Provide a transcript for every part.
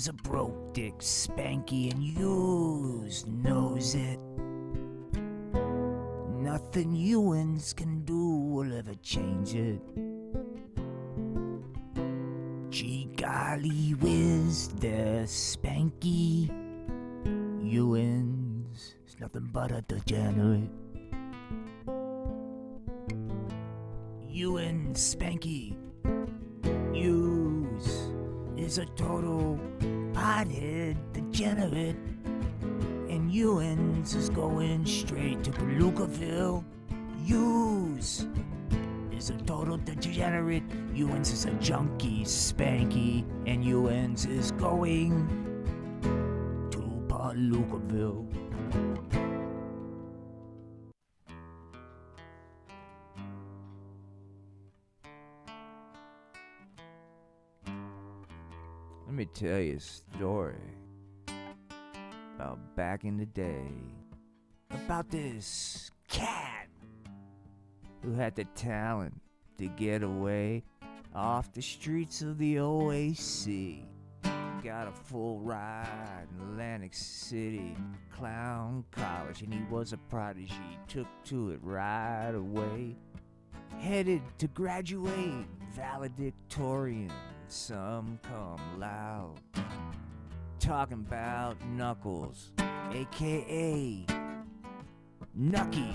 is a broke dick Spanky, and yous knows it. Nothing Ewans can do will ever change it. Gee golly whiz, there's Spanky. Ewans is nothing but a degenerate. Ewan Spanky Hughes is a total pothead degenerate, and Ewans is going straight to Palookaville. Hughes is a total degenerate. Ewans is a junkie Spanky, and Ewans is going to Palookaville. Let me tell you a story about back in the day, about this cat who had the talent to get away off the streets of the OAC. Got a full ride in Atlantic City Clown College, and he was a prodigy, took to it right away. Headed to graduate valedictorian, some come loud, talking about Knuckles, aka Nucky.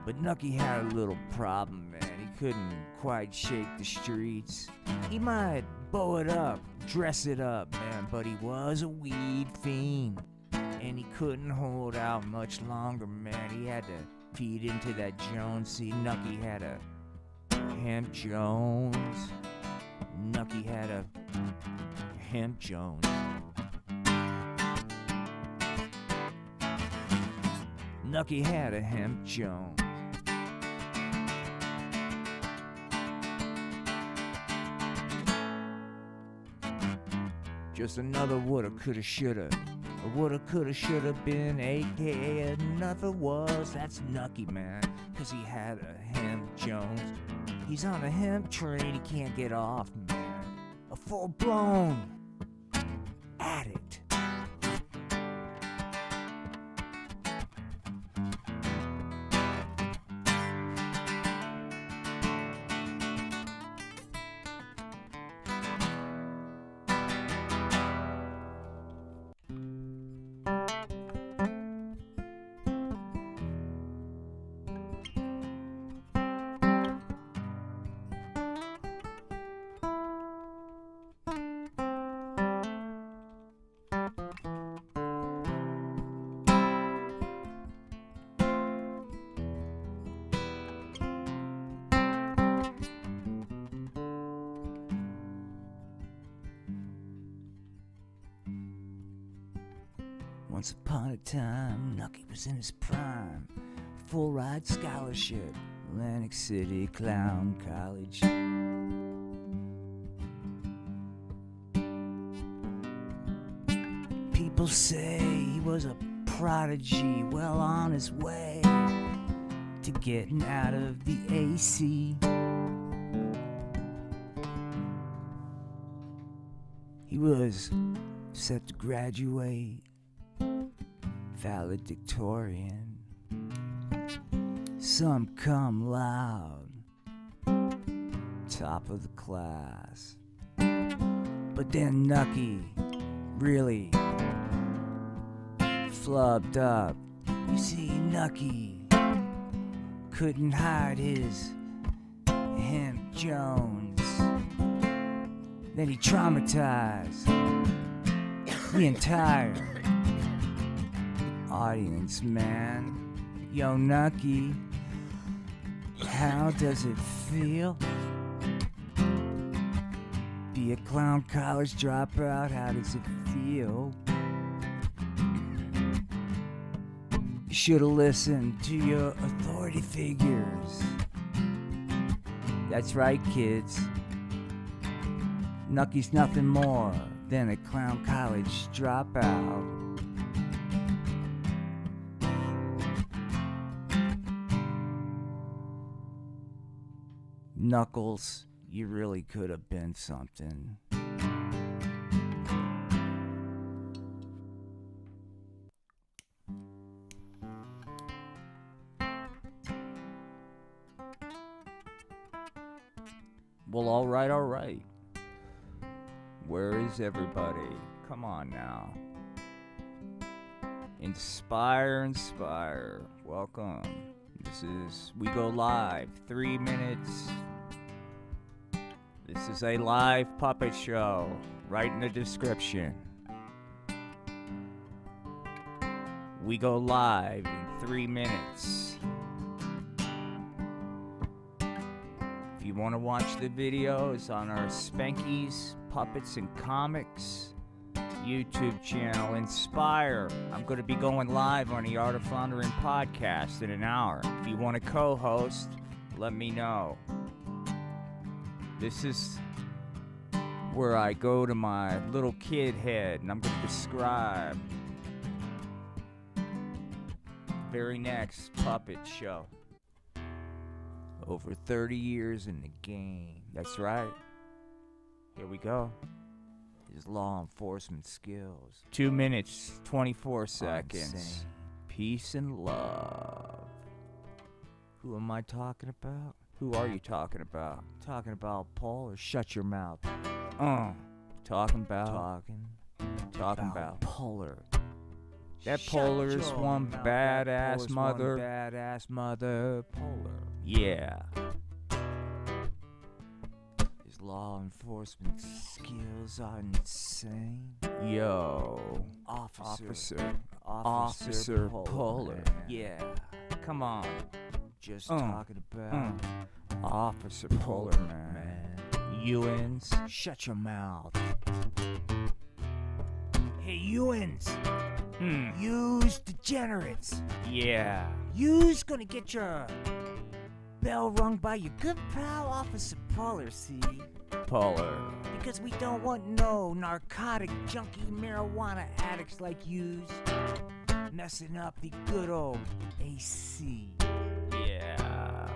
But Nucky had a little problem, man. He couldn't quite shake the streets. He might bow it up, dress it up, man, but he was a weed fiend, and he couldn't hold out much longer, man. He had to feed into that Jones. See, Nucky had a hemp Jones. Nucky had a hemp Jones. Nucky had a hemp Jones. Just another woulda, coulda, shoulda. A woulda, coulda, shoulda been, aka another was. That's Nucky, man, 'cause he had a hemp Jones. He's on a hemp train, he can't get off, man. A full-blown addict. Once upon a time, Nucky was in his prime. Full ride scholarship, Atlantic City Clown College. People say he was a prodigy, well on his way to getting out of the AC. He was set to graduate valedictorian. Some come loud, top of the class. But then Nucky really flubbed up. You see, Nucky couldn't hide his hemp Jones. Then he traumatized the entire audience, man. Yo, Nucky, how does it feel? Be a clown college dropout, how does it feel? You should've listened to your authority figures. That's right, kids. Nucky's nothing more than a clown college dropout. Knuckles, you really could have been something. Well, all right. Where is everybody? Come on now. Inspire. Welcome. We go live. 3 minutes. This is a live puppet show. Right in the description. We go live in 3 minutes. If you want to watch the videos on our Spanky's Puppets and Comics YouTube channel, Inspire. I'm going to be going live on the Art of Floundering podcast in an hour. If you want to co-host, let me know. This is where I go to my little kid head and I'm going to describe very next puppet show. Over 30 years in the game. That's right. Here we go. His law enforcement skills. 2 minutes, 24 seconds. Peace and love. Who am I talking about? Who are you talking about? Talking about Paul or shut your mouth? Talking about Polar. That Polar is one badass mother. Polar. Yeah. His law enforcement skills are insane. Yo. Officer Polar. Yeah. Come on. Just talking about Officer Polar, man. Ewans, shut your mouth. Hey, Ewans. You's degenerates. Yeah. You's gonna get your bell rung by your good pal, Officer Polar, see? Polar. Because we don't want no narcotic, junkie, marijuana addicts like yous messing up the good old AC. Yeah.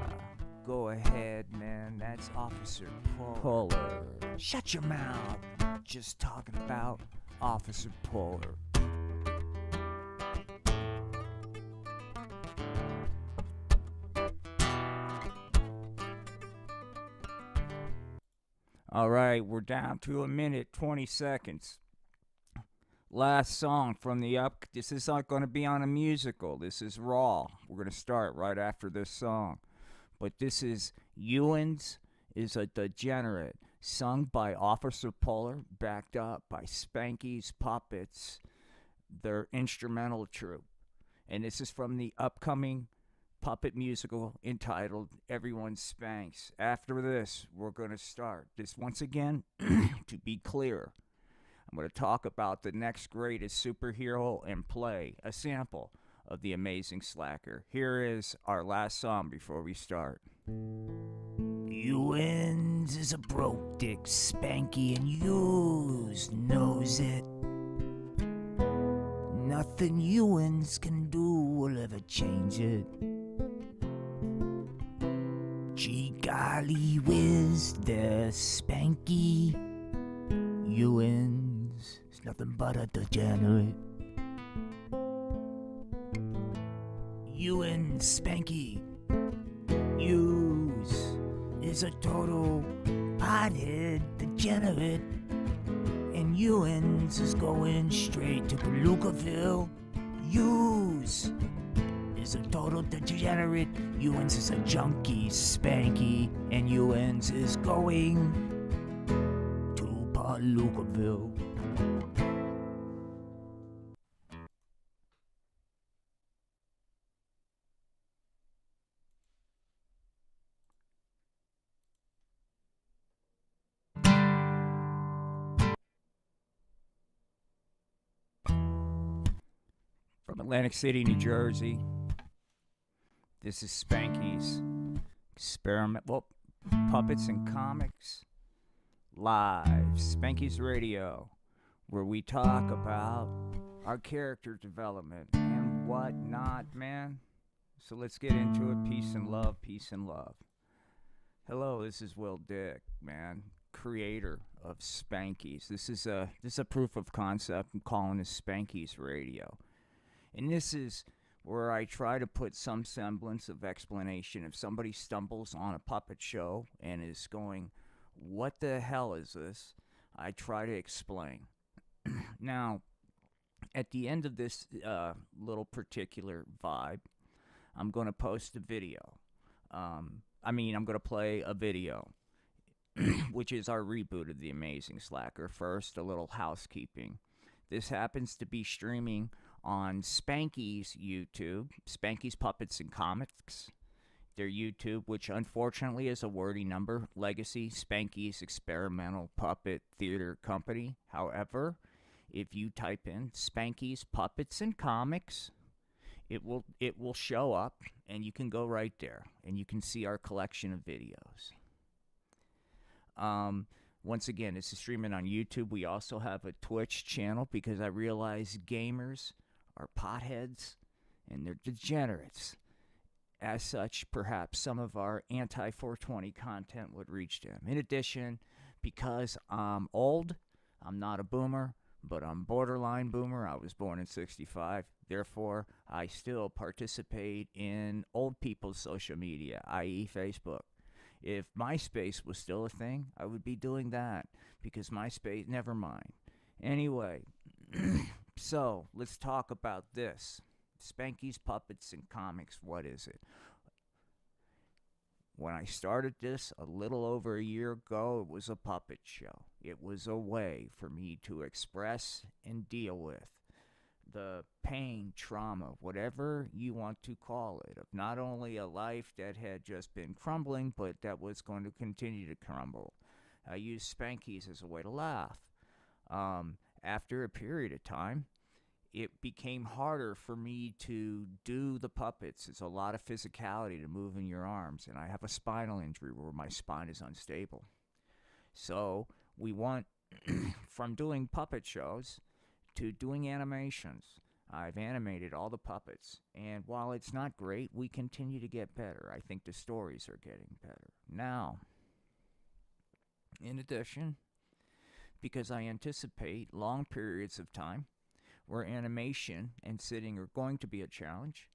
Go ahead, man. That's Officer Polar. Shut your mouth. Just talking about Officer Polar. All right, we're down to 1 minute, 20 seconds. Last song from the up. This is not going to be on a musical. This is raw. We're going to start right after this song. But this is Ewans is a Degenerate, sung by Officer Polar, backed up by Spanky's Puppets, their instrumental troupe. And this is from the upcoming puppet musical entitled Everyone Spanks. After this, we're going to start. This, once again, to be clear, I'm going to talk about the next greatest superhero and play a sample of The Amazing Slacker. Here is our last song before we start. Ewans is a broke dick, Spanky, and Hughes knows it. Nothing Ewans can do will ever change it. Gee golly whiz, there's Spanky. Ewans is nothing but a degenerate. Ewans, Spanky, Hughes is a total pothead degenerate. And Ewans is going straight to Palookaville. Hughes is a total degenerate. Ewans is a junkie, Spanky, and Ewans is going to Palookaville. From Atlantic City, New Jersey. This is Spanky's Puppets and Comics live, Spanky's Radio, where we talk about our character development and whatnot, man. So let's get into it. Peace and love, peace and love. Hello, this is Will Dick, man, creator of Spankies. This is a proof of concept. I'm calling this Spankies Radio, and this is where I try to put some semblance of explanation. If somebody stumbles on a puppet show and is going, "What the hell is this?" I try to explain. Now, at the end of this little particular vibe, I'm going to post a video. I'm going to play a video, which is our reboot of The Amazing Slacker. First, a little housekeeping. This happens to be streaming on Spanky's YouTube, Spanky's Puppets and Comics. Their YouTube, which unfortunately is a wordy number, Legacy Spanky's Experimental Puppet Theater Company. However, if you type in Spanky's Puppets and Comics, it will show up, and you can go right there and you can see our collection of videos. Once again, this is streaming on YouTube. We also have a Twitch channel because I realize gamers are potheads and they're degenerates. As such, perhaps some of our anti 420 content would reach them. In addition, because I'm old, I'm not a boomer, but I'm borderline boomer. I was born in 65. Therefore, I still participate in old people's social media, i.e., Facebook. If MySpace was still a thing, I would be doing that because MySpace, never mind. Anyway, so let's talk about this. Spanky's Puppets and Comics, what is it? When I started this a little over a year ago, it was a puppet show. It was a way for me to express and deal with the pain, trauma, whatever you want to call it, of not only a life that had just been crumbling, but that was going to continue to crumble. I used Spankies as a way to laugh. After a period of time, it became harder for me to do the puppets. It's a lot of physicality to move in your arms, and I have a spinal injury where my spine is unstable. So we went from doing puppet shows to doing animations. I've animated all the puppets, and while it's not great, we continue to get better. I think the stories are getting better. Now, in addition, because I anticipate long periods of time where animation and sitting are going to be a challenge,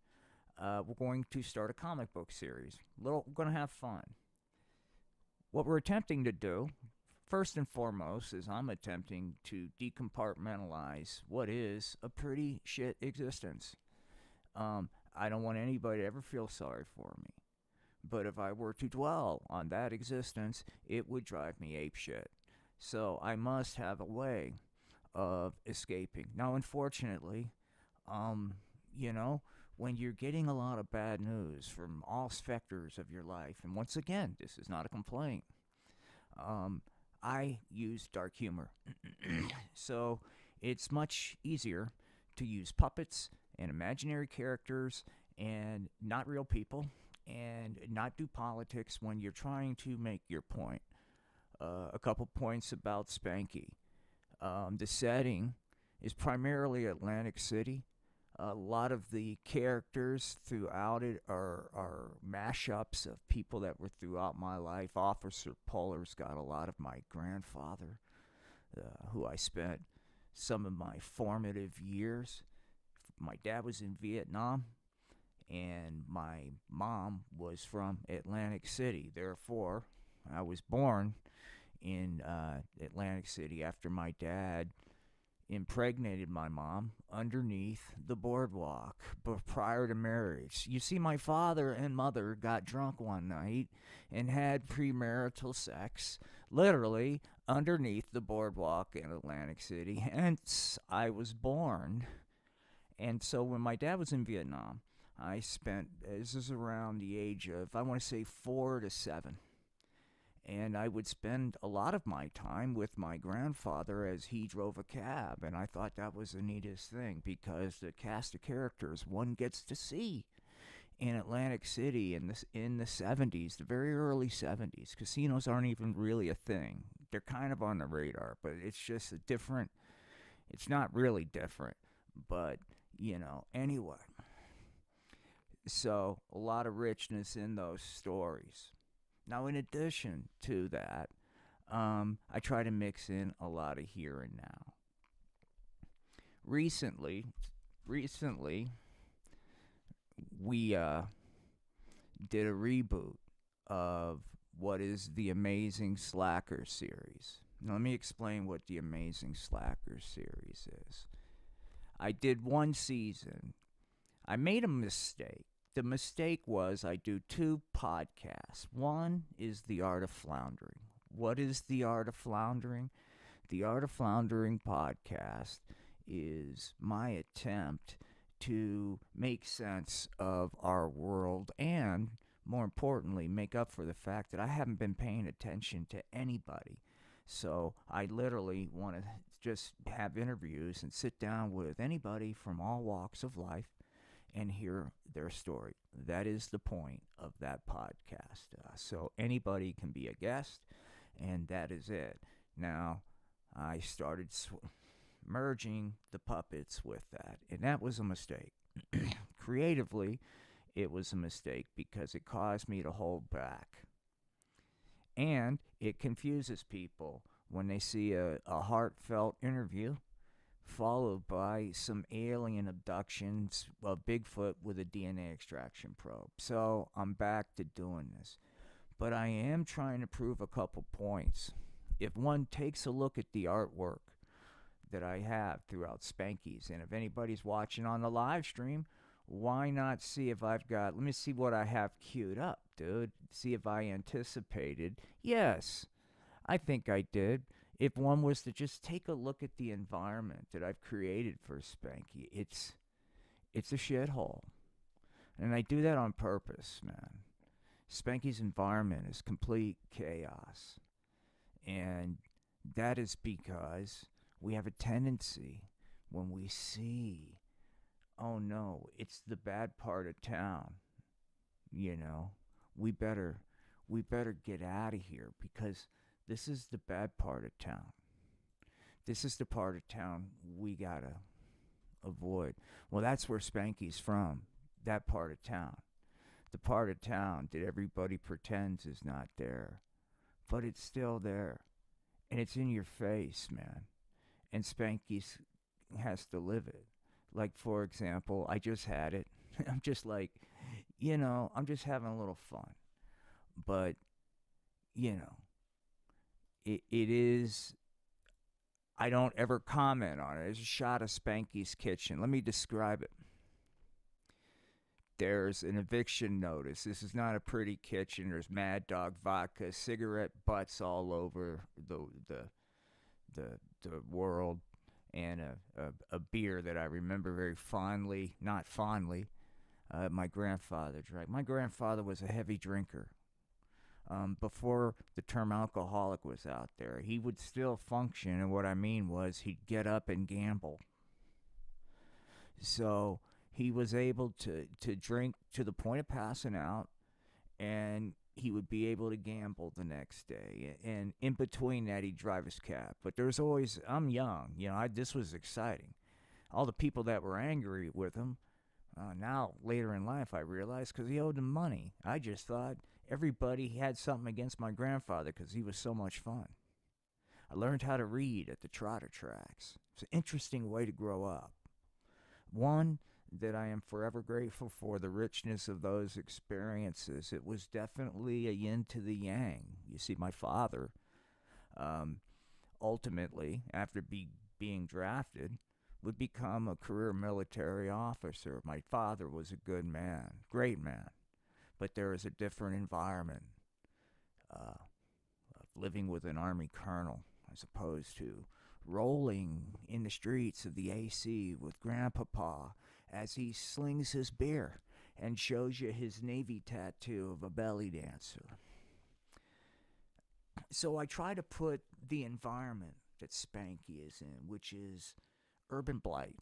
we're going to start a comic book series. We're going to have fun. What we're attempting to do, first and foremost, is I'm attempting to decompartmentalize what is a pretty shit existence. I don't want anybody to ever feel sorry for me. But if I were to dwell on that existence, it would drive me apeshit. So I must have a way of escaping. Now, unfortunately, when you're getting a lot of bad news from all specters of your life, and once again, this is not a complaint, I use dark humor. So it's much easier to use puppets and imaginary characters and not real people and not do politics when you're trying to make your point. A couple points about Spanky. The setting is primarily Atlantic City. A lot of the characters throughout it are mashups of people that were throughout my life. Officer Polar's got a lot of my grandfather, who I spent some of my formative years. My dad was in Vietnam, and my mom was from Atlantic City. Therefore, I was born in Atlantic City after my dad impregnated my mom underneath the boardwalk, but prior to marriage. You see, my father and mother got drunk one night and had premarital sex, literally underneath the boardwalk in Atlantic City. Hence, I was born. And so when my dad was in Vietnam, this is around the age of, I want to say 4 to 7. And I would spend a lot of my time with my grandfather as he drove a cab. And I thought that was the neatest thing because the cast of characters one gets to see in Atlantic City in the 70s, the very early 70s. Casinos aren't even really a thing. They're kind of on the radar, but it's just it's not really different. But, anyway. So, a lot of richness in those stories. Now, in addition to that, I try to mix in a lot of here and now. Recently, we did a reboot of what is the Amazing Slacker series. Now, let me explain what the Amazing Slacker series is. I did one season. I made a mistake. The mistake was I do two podcasts. One is The Art of Floundering. What is The Art of Floundering? The Art of Floundering podcast is my attempt to make sense of our world and, more importantly, make up for the fact that I haven't been paying attention to anybody. So I literally want to just have interviews and sit down with anybody from all walks of life and hear their story. That is the point of that podcast. So anybody can be a guest, and that is it. Now, I started merging the puppets with that, and that was a mistake. Creatively, it was a mistake because it caused me to hold back. And it confuses people when they see a heartfelt interview followed by some alien abductions of Bigfoot with a DNA extraction probe. So I'm back to doing this. But I am trying to prove a couple points. If one takes a look at the artwork that I have throughout Spanky's, and if anybody's watching on the live stream, why not see if I've got, let me see what I have queued up, dude. See if I anticipated. Yes, I think I did. If one was to just take a look at the environment that I've created for Spanky, it's a shithole. And I do that on purpose, man. Spanky's environment is complete chaos. And that is because we have a tendency when we see, oh no, it's the bad part of town, you know, we better get out of here because this is the bad part of town. This is the part of town we gotta avoid. Well, that's where Spanky's from, that part of town. The part of town that everybody pretends is not there, but it's still there. And it's in your face, man. And Spanky's has to live it. Like, for example, I just had it. I'm just like, I'm just having a little fun. But, it is, I don't ever comment on it. There's a shot of Spanky's kitchen. Let me describe it. There's an eviction notice. This is not a pretty kitchen. There's Mad Dog vodka, cigarette butts all over the world, and a beer that I remember very fondly, not fondly, my grandfather drank. My grandfather was a heavy drinker. Before the term alcoholic was out there, he would still function, and what I mean was he'd get up and gamble. So he was able to drink to the point of passing out, and he would be able to gamble the next day. And in between that, he'd drive his cab. But there's always, I'm young, this was exciting. All the people that were angry with him, now later in life I realized because he owed them money. I just thought everybody had something against my grandfather because he was so much fun. I learned how to read at the trotter tracks. It's an interesting way to grow up. One that I am forever grateful for, the richness of those experiences. It was definitely a yin to the yang. You see, my father, ultimately, after being drafted, would become a career military officer. My father was a good man, great man, but there is a different environment of living with an Army colonel as opposed to rolling in the streets of the AC with Grandpapa as he slings his beer and shows you his Navy tattoo of a belly dancer. So I try to put the environment that Spanky is in, which is urban blight,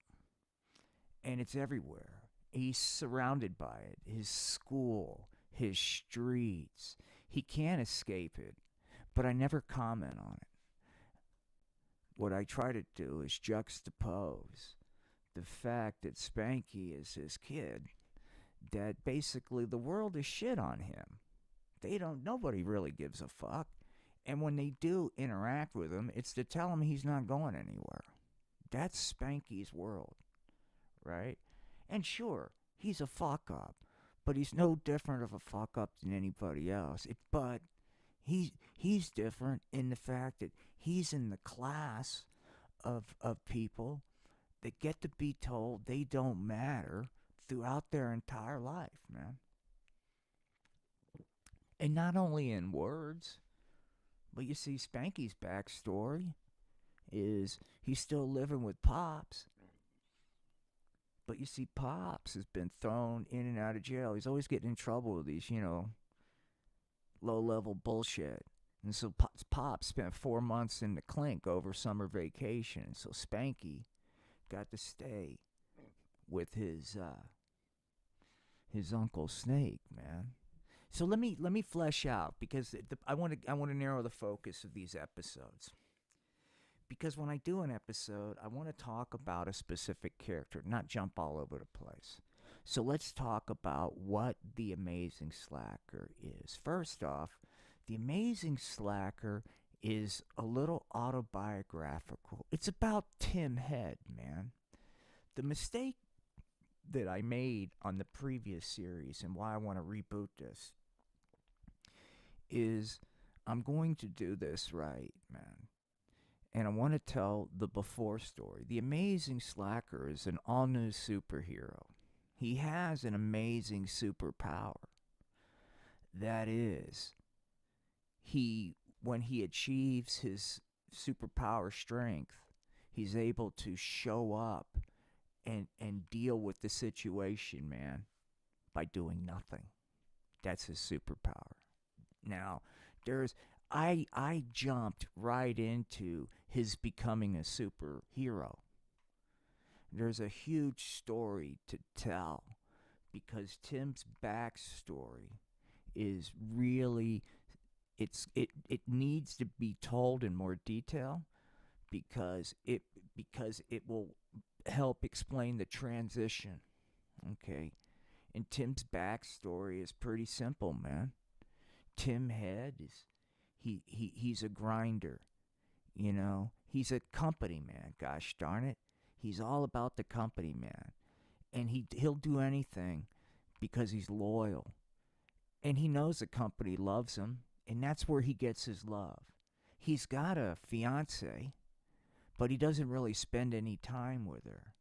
and it's everywhere. He's surrounded by it. His school, his streets. He can't escape it, but I never comment on it. What I try to do is juxtapose the fact that Spanky is his kid, that basically the world is shit on him. Nobody really gives a fuck. And when they do interact with him, it's to tell him he's not going anywhere. That's Spanky's world, right? And sure, he's a fuck up, but he's no different of a fuck up than anybody else. But he's different in the fact that he's in the class of people that get to be told they don't matter throughout their entire life, man. And not only in words, but you see, Spanky's backstory is he's still living with Pops. But you see, Pops has been thrown in and out of jail. He's always getting in trouble with these, low level bullshit. And so Pops spent 4 months in the clink over summer vacation. So Spanky got to stay with his Uncle Snake, man. So let me flesh out, because I want to narrow the focus of these episodes. Because when I do an episode, I want to talk about a specific character, not jump all over the place. So let's talk about what the Amazing Slacker is. First off, the Amazing Slacker is a little autobiographical. It's about Tim Head, man. The mistake that I made on the previous series, and why I want to reboot this, is I'm going to do this right, man. And I want to tell the before story. The Amazing Slacker is an all-new superhero. He has an amazing superpower. That is, when he achieves his superpower strength, he's able to show up and deal with the situation, man, by doing nothing. That's his superpower. Now, I jumped right into his becoming a superhero. There's a huge story to tell, because Tim's backstory is really, it needs to be told in more detail, because it will help explain the transition. Okay. And Tim's backstory is pretty simple, man. Tim Head is he's a grinder, He's a company man, gosh darn it. He's all about the company man. And he'll do anything because he's loyal. And he knows the company loves him, and that's where he gets his love. He's got a fiance, but he doesn't really spend any time with her.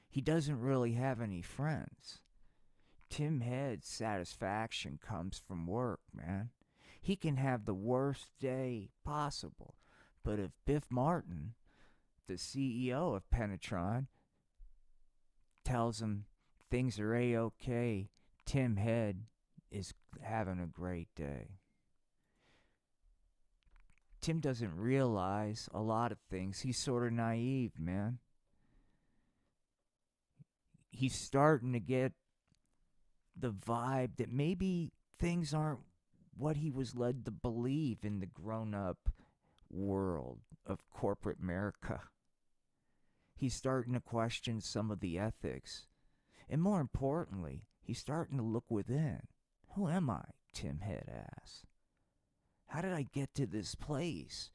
He doesn't really have any friends. Tim Head's satisfaction comes from work, man. He can have the worst day possible, but if Biff Martin, the CEO of Penetron, tells him things are A-OK, Tim Head is having a great day. Tim doesn't realize a lot of things. He's sort of naive, man. He's starting to get the vibe that maybe things aren't what he was led to believe in the grown-up world of corporate America. He's starting to question some of the ethics. And more importantly, he's starting to look within. Who am I? Tim Head asks. How did I get to this place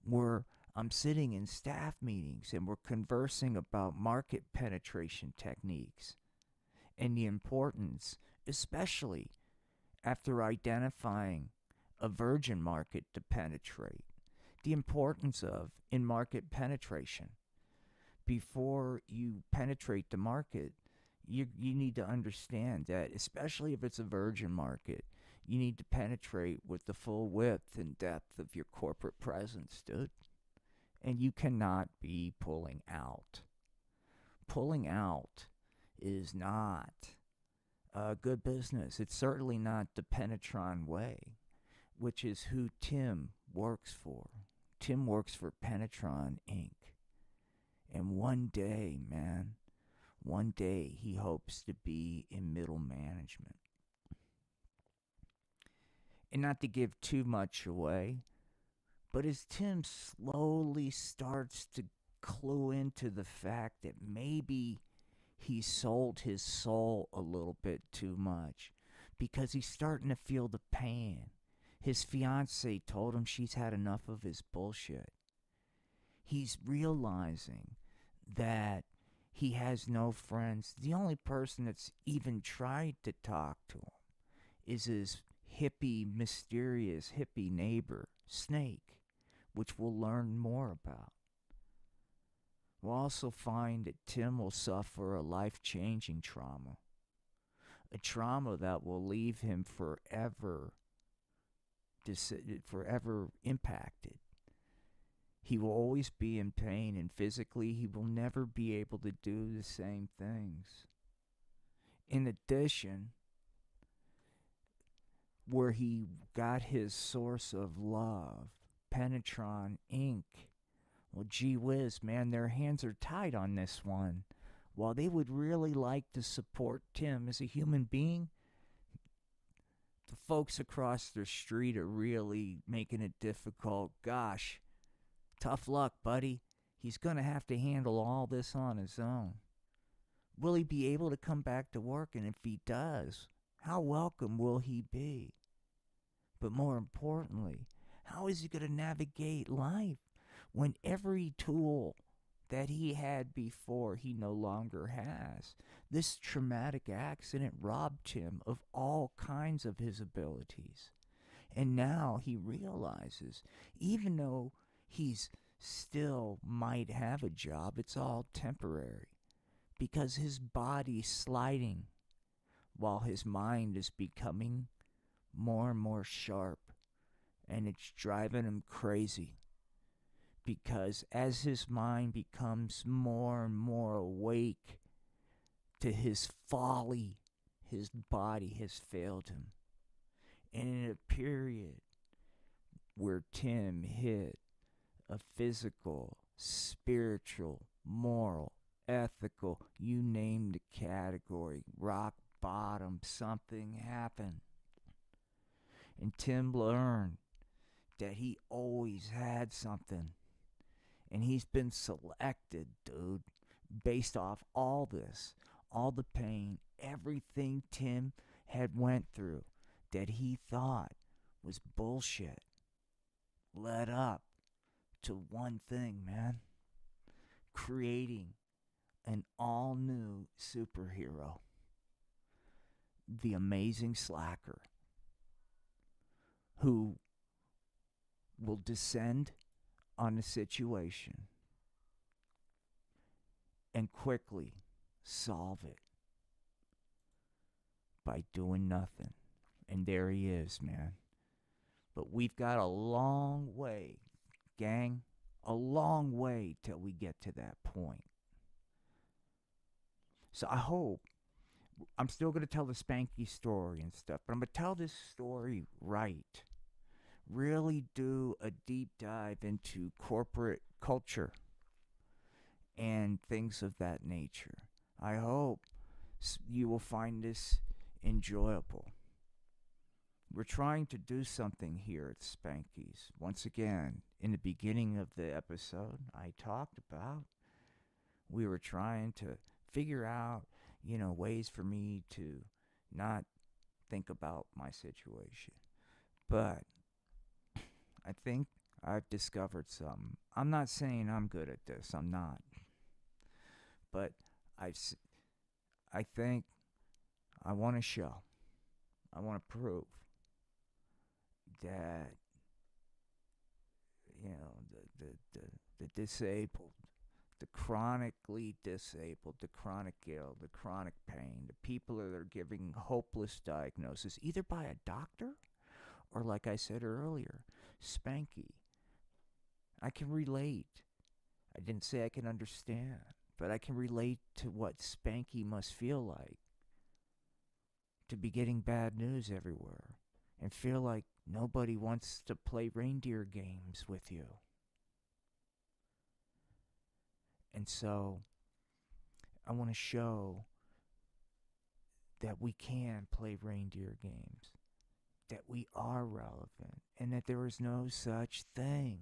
where I'm sitting in staff meetings and we're conversing about market penetration techniques and the importance, especially after identifying a virgin market to penetrate, the importance of in-market penetration. Before you penetrate the market, you need to understand that, especially if it's a virgin market, you need to penetrate with the full width and depth of your corporate presence, dude. And you cannot be pulling out. Pulling out is not good business. It's certainly not the Penetron way, which is who Tim works for. Tim works for Penetron Inc. And one day, man, one day he hopes to be in middle management. And not to give too much away, but as Tim slowly starts to clue into the fact that maybe he sold his soul a little bit too much, because he's starting to feel the pain. His fiancée told him she's had enough of his bullshit. He's realizing that he has no friends. The only person that's even tried to talk to him is his mysterious hippie neighbor, Snake, which we'll learn more about. We'll also find that Tim will suffer a life-changing trauma. A trauma that will leave him forever impacted. He will always be in pain, and physically he will never be able to do the same things. In addition, where he got his source of love, Penetron Inc., well, gee whiz, man, their hands are tied on this one. While they would really like to support Tim as a human being, the folks across the street are really making it difficult. Gosh, tough luck, buddy. He's going to have to handle all this on his own. Will he be able to come back to work? And if he does, how welcome will he be? But more importantly, how is he going to navigate life when every tool that he had before he no longer has? This traumatic accident robbed him of all kinds of his abilities. And now he realizes, even though he's still might have a job, it's all temporary, because his body's sliding while his mind is becoming more and more sharp, and it's driving him crazy. Because as his mind becomes more and more awake to his folly, his body has failed him. And in a period where Tim hit a physical, spiritual, moral, ethical, you name the category, rock bottom, something happened. And Tim learned that he always had something. And he's been selected, dude, based off all this, all the pain, everything Tim had went through that he thought was bullshit, led up to one thing, man: creating an all-new superhero, the Amazing Slacker, who will descend on a situation and quickly solve it by doing nothing. And there he is, man. But we've got a long way, gang, a long way till we get to that point. So I hope, I'm still going to tell the Spanky story and stuff, but I'm going to tell this story right. Really do a deep dive into corporate culture and things of that nature. I hope you will find this enjoyable. We're trying to do something here at Spanky's. Once again, in the beginning of the episode, I talked about we were trying to figure out, ways for me to not think about my situation. But I think I've discovered something. I'm not saying I'm good at this. I'm not. But I think I want to show, I want to prove that, the disabled, the chronically disabled, the chronic ill, the chronic pain, the people that are giving hopeless diagnosis, either by a doctor or, like I said earlier, Spanky. I can relate. I didn't say I can understand, but I can relate to what Spanky must feel like to be getting bad news everywhere and feel like nobody wants to play reindeer games with you. And so I want to show that we can play reindeer games, that we are relevant, and that there is no such thing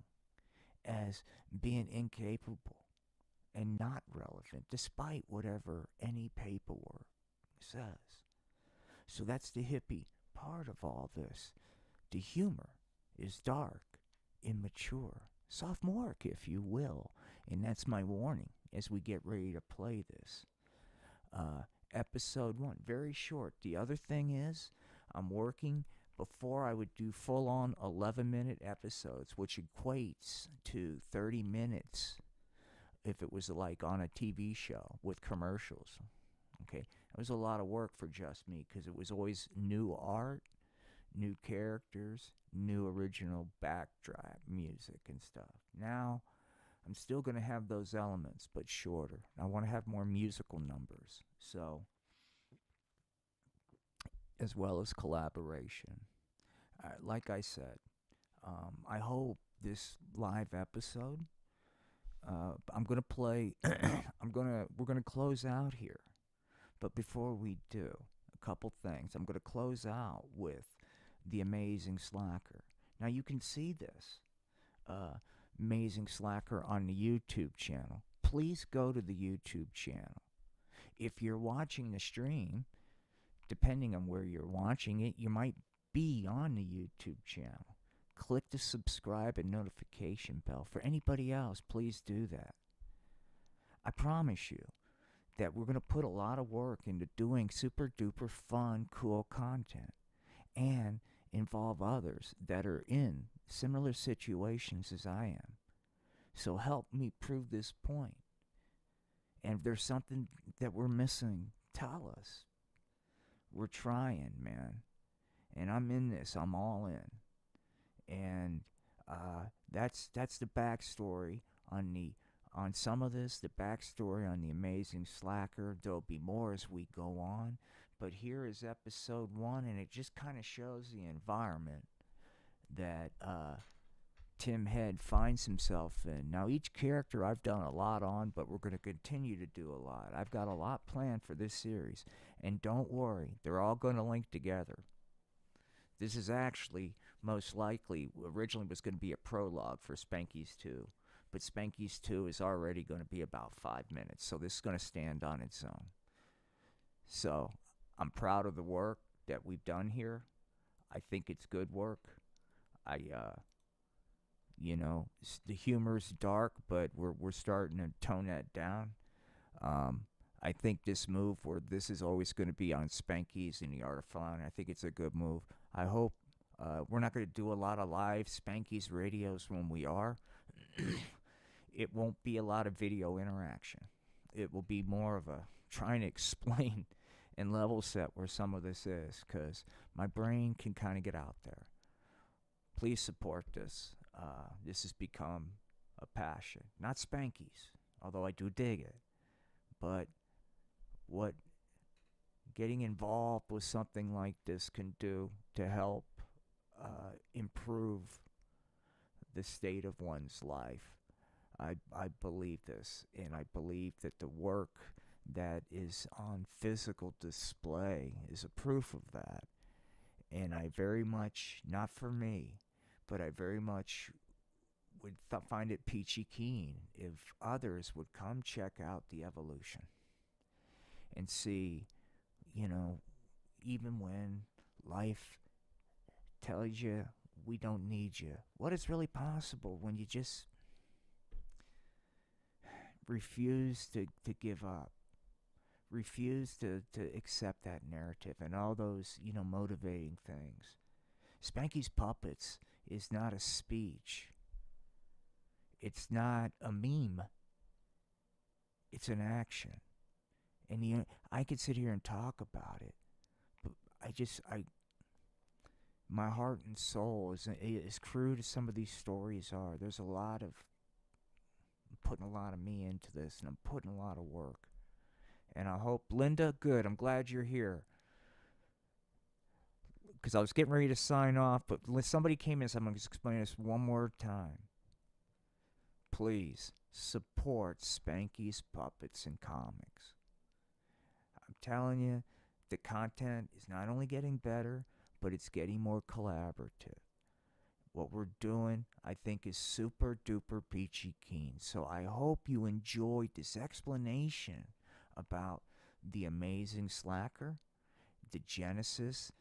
as being incapable and not relevant, despite whatever any paperwork says. So that's the hippie part of all this. The humor is dark, immature, sophomoric, if you will. And that's my warning as we get ready to play this. Episode 1, very short. The other thing is, I'm working before I would do full on 11-minute episodes, which equates to 30 minutes if it was like on a TV show with commercials. Okay, it was a lot of work for just me because it was always new art, new characters, new original backdrop music and stuff. Now, I'm still going to have those elements, but shorter. I want to have more musical numbers, so as well as collaboration. Like I said, I hope this live episode. I'm gonna play. We're gonna close out here, but before we do, a couple things. I'm gonna close out with the Amazing Slacker. Now you can see this Amazing Slacker on the YouTube channel. Please go to the YouTube channel. If you're watching the stream, depending on where you're watching it, you might be on the YouTube channel. Click the subscribe and notification bell. For anybody else, please do that. I promise you that we're going to put a lot of work into doing super duper fun, cool content and involve others that are in similar situations as I am. So help me prove this point. And if there's something that we're missing, tell us. We're trying, man. And I'm in this. I'm all in. And that's the backstory on some of this, the backstory on the Amazing Slacker. There'll be more as we go on. But here is episode 1, and it just kind of shows the environment that Tim Head finds himself in. Now, each character I've done a lot on, but we're going to continue to do a lot. I've got a lot planned for this series. And don't worry, they're all going to link together. This is actually, most likely, originally was going to be a prologue for Spanky's 2. But Spanky's 2 is already going to be about 5 minutes. So this is going to stand on its own. So I'm proud of the work that we've done here. I think it's good work. The humor's dark, but we're starting to tone that down. I think this move, where this is always going to be on Spanky's and the Art of Fun, I think it's a good move. I hope we're not going to do a lot of live Spanky's radios when we are. It won't be a lot of video interaction. It will be more of a trying to explain and level set where some of this is, because my brain can kind of get out there. Please support this. This has become a passion. Not Spanky's, although I do dig it. But what getting involved with something like this can do to help improve the state of one's life. I believe this, and I believe that the work that is on physical display is a proof of that. And I very much, not for me, but I very much would find it peachy keen if others would come check out the evolution and see, even when life tells you we don't need you, what is really possible when you just refuse to give up, refuse to accept that narrative and all those, motivating things. Spanky's Puppets is not a speech. It's not a meme. It's an action. And I could sit here and talk about it, but my heart and soul is as crude as some of these stories are. There's I'm putting a lot of me into this, and I'm putting a lot of work. And I hope, Linda, good, I'm glad you're here. Because I was getting ready to sign off, but somebody came in, so I'm going to explain this one more time. Please support Spanky's Puppets and Comics. I'm telling you, the content is not only getting better, but it's getting more collaborative. What we're doing, I think, is super duper peachy keen. So I hope you enjoyed this explanation about the Amazing Slacker, the genesis.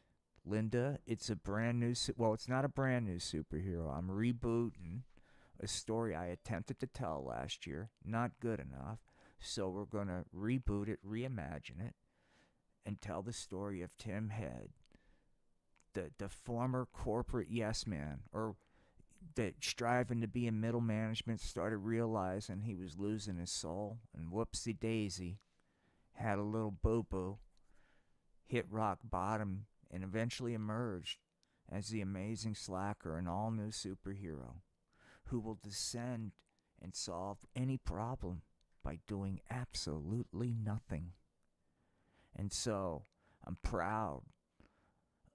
Linda, it's a brand new, well, it's not a brand new superhero. I'm rebooting a story I attempted to tell last year. Not good enough. So we're going to reboot it, reimagine it, and tell the story of Tim Head, the former corporate yes man, or that striving to be in middle management started realizing he was losing his soul, and whoopsie daisy, had a little boo-boo, hit rock bottom, and eventually emerged as the amazing slacker, an all-new superhero who will descend and solve any problem by doing absolutely nothing. And so, I'm proud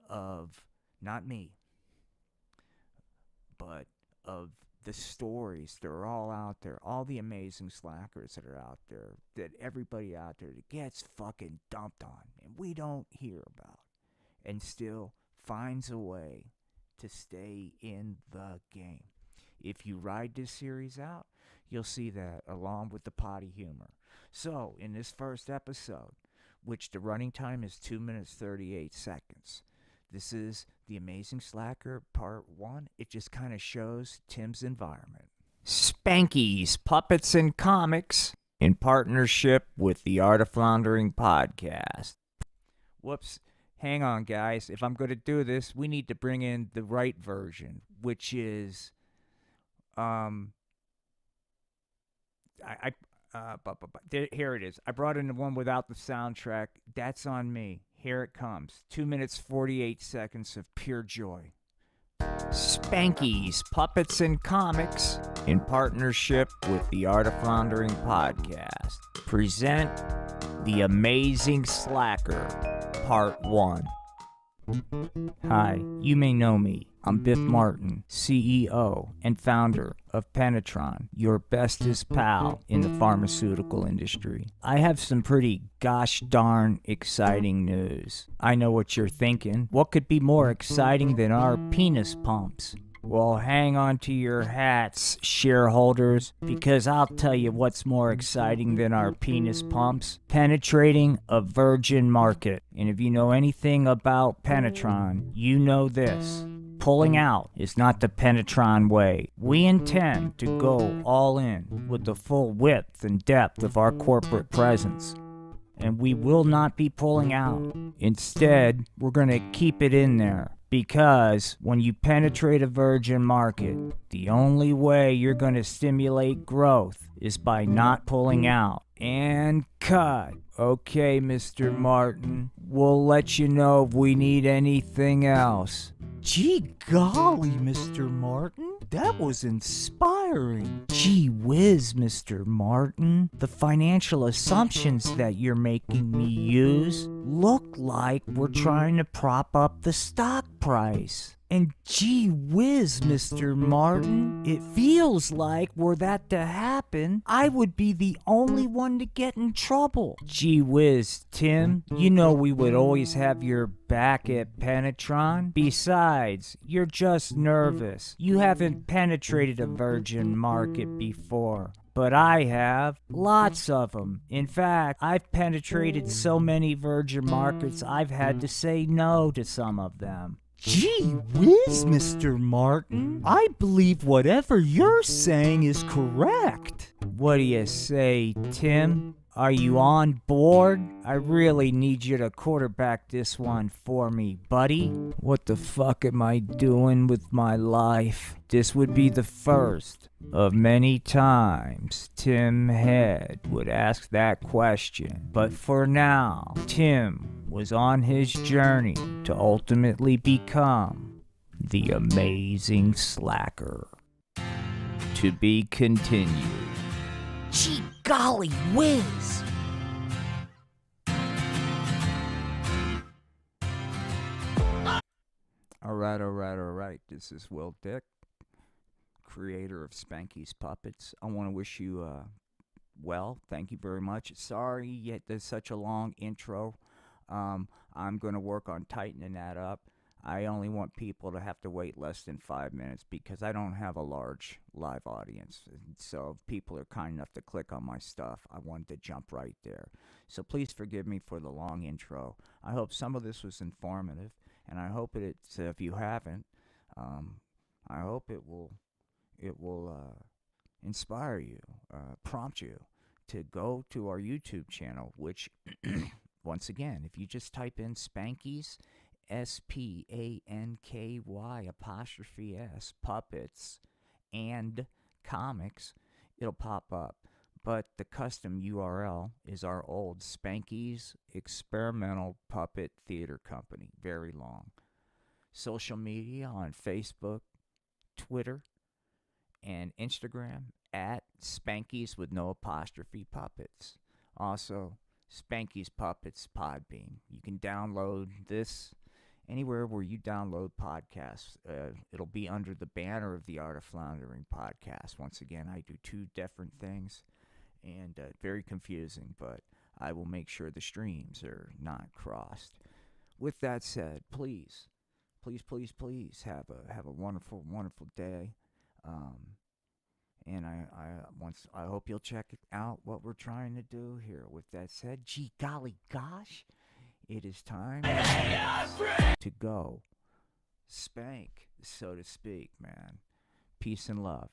of, not me, but of the stories that are all out there, all the amazing slackers that are out there, that everybody out there that gets fucking dumped on, and we don't hear about, and still finds a way to stay in the game. If you ride this series out, you'll see that along with the potty humor. So, in this first episode, which the running time is 2 minutes 38 seconds, this is The Amazing Slacker Part 1. It just kind of shows Tim's environment. Spanky's Puppets and Comics, in partnership with the Art of Floundering podcast. Whoops. Hang on, guys. If I'm going to do this, we need to bring in the right version, which is, here it is. I brought in the one without the soundtrack. That's on me. Here it comes. 2 minutes, 48 seconds of pure joy. Spanky's Puppets and Comics, in partnership with the Art of Floundering podcast, present The Amazing Slacker, Part 1. Hi, you may know me. I'm Biff Martin, CEO and founder of Penetron, your bestest pal in the pharmaceutical industry. I have some pretty gosh darn exciting news. I know what you're thinking. What could be more exciting than our penis pumps? Well, hang on to your hats, shareholders, because I'll tell you what's more exciting than our penis pumps. Penetrating a virgin market. And if you know anything about Penetron, you know this. Pulling out is not the Penetron way. We intend to go all in with the full width and depth of our corporate presence. And we will not be pulling out. Instead, we're going to keep it in there. Because when you penetrate a virgin market, the only way you're going to stimulate growth is by not pulling out. And cut. Okay, Mr. Martin, we'll let you know if we need anything else. Gee golly, Mr. Martin, that was inspiring. Gee whiz, Mr. Martin, the financial assumptions that you're making me use look like we're trying to prop up the stock price. And gee whiz, Mr. Martin, it feels like were that to happen, I would be the only one to get in trouble. Gee whiz, Tim, you know we would always have your back at Penetron. Besides, you're just nervous. You haven't penetrated a virgin market before. But I have. Lots of them. In fact, I've penetrated so many virgin markets, I've had to say no to some of them. Gee whiz, Mr. Martin. I believe whatever you're saying is correct. What do you say, Tim? Are you on board? I really need you to quarterback this one for me, buddy. What the fuck am I doing with my life? This would be the first of many times Tim Head would ask that question. But for now, Tim was on his journey to ultimately become the Amazing Slacker. To be continued. Gee golly whiz! Alright. This is Will Dick, creator of Spanky's Puppets. I want to wish you well. Thank you very much. Sorry yet there's such a long intro. I'm going to work on tightening that up. I only want people to have to wait less than 5 minutes because I don't have a large live audience. So if people are kind enough to click on my stuff, I wanted to jump right there. So please forgive me for the long intro. I hope some of this was informative, and I hope it's, if you haven't, I hope it will inspire you, prompt you to go to our YouTube channel, which, once again, if you just type in Spanky's, SPANKY' puppets and comics, it'll pop up. But the custom URL is our old Spanky's Experimental Puppet Theater Company. Very long. Social media on Facebook, Twitter, and Instagram at Spanky's with no apostrophe puppets. Also, Spanky's Puppets Podbean. You can download this anywhere where you download podcasts. It'll be under the banner of the Art of Floundering podcast. Once again, I do two different things, and very confusing, but I will make sure the streams are not crossed. With that said, please have a wonderful, wonderful day. And I hope you'll check out what we're trying to do here. With that said, gee golly gosh, it is time to go spank, so to speak, man. Peace and love.